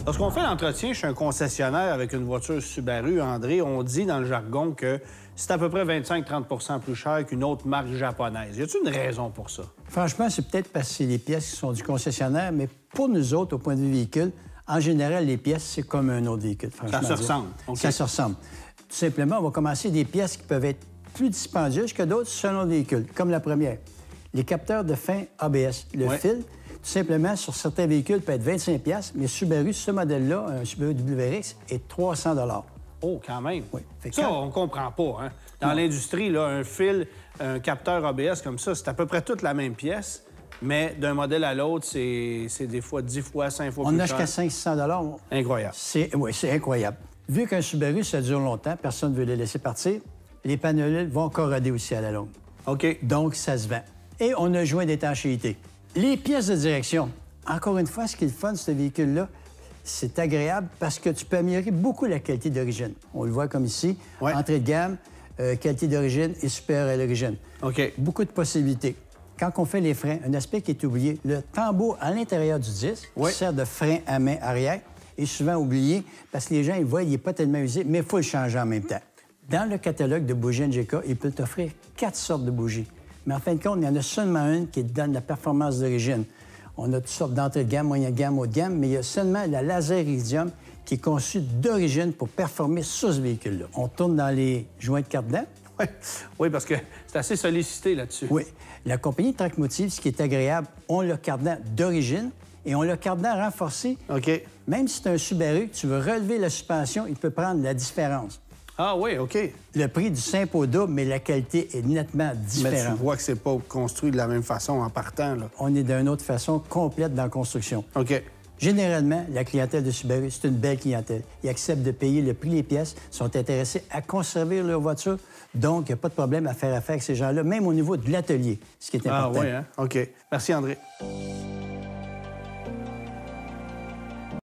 Lorsqu'on fait l'entretien chez un concessionnaire avec une voiture Subaru, André, on dit dans le jargon que c'est à peu près 25-30 plus cher qu'une autre marque japonaise. Y a-t-il une raison pour ça? Franchement, c'est peut-être parce que c'est les pièces qui sont du concessionnaire, mais pour nous autres, au point de vue véhicule, en général, les pièces, c'est comme un autre véhicule. Ça se ressemble. Okay. Ça se ressemble. Tout simplement, on va commencer des pièces qui peuvent être plus dispendieuses que d'autres selon le véhicule, comme la première. Les capteurs de fin ABS. Le fil, tout simplement, sur certains véhicules, peut être 25$, mais Subaru, ce modèle-là, un Subaru WRX, est 300$. Oh, quand même. Oui. Ça, on comprend pas. Hein? Dans l'industrie, là, un fil, un capteur ABS comme ça, c'est à peu près toute la même pièce, mais d'un modèle à l'autre, c'est des fois 10 fois, 5 fois plus cher. On a jusqu'à 500$. Incroyable. Oui, c'est incroyable. Vu qu'un Subaru, ça dure longtemps, personne ne veut le laisser partir, les panneaux vont corroder aussi à la longue. OK. Donc, ça se vend. Et on a joint d'étanchéité. Les pièces de direction. Encore une fois, ce qui est le fun de ce véhicule-là, c'est agréable parce que tu peux améliorer beaucoup la qualité d'origine. On le voit comme ici, entrée de gamme, qualité d'origine et supérieure à l'origine. OK. Beaucoup de possibilités. Quand on fait les freins, un aspect qui est oublié, le tambour à l'intérieur du disque, qui sert de frein à main arrière, est souvent oublié parce que les gens, ils voient, il n'est pas tellement usé, mais il faut le changer en même temps. Dans le catalogue de bougies NGK, il peut t'offrir 4 sortes de bougies. Mais en fin de compte, il y en a seulement une qui donne la performance d'origine. On a toutes sortes d'entrée de gamme, moyenne de gamme, haut de gamme, mais il y a seulement la Laser Iridium qui est conçue d'origine pour performer sur ce véhicule-là. On tourne dans les joints de carte-dents. Oui, parce que c'est assez sollicité là-dessus. Oui. La compagnie Track Motive, ce qui est agréable, on le carte-dent d'origine et on le carte-dent renforcé. OK. Même si c'est un Subaru, tu veux relever la suspension, il peut prendre la différence. Ah oui, OK. Le prix du simple au double, mais la qualité est nettement différente. Mais tu vois que c'est pas construit de la même façon en partant, là. On est d'une autre façon complète dans la construction. OK. Généralement, la clientèle de Subaru, c'est une belle clientèle. Ils acceptent de payer le prix des pièces, sont intéressés à conserver leur voiture. Donc, il n'y a pas de problème à faire affaire avec ces gens-là, même au niveau de l'atelier, ce qui est important. Ah oui, hein? OK. Merci, André.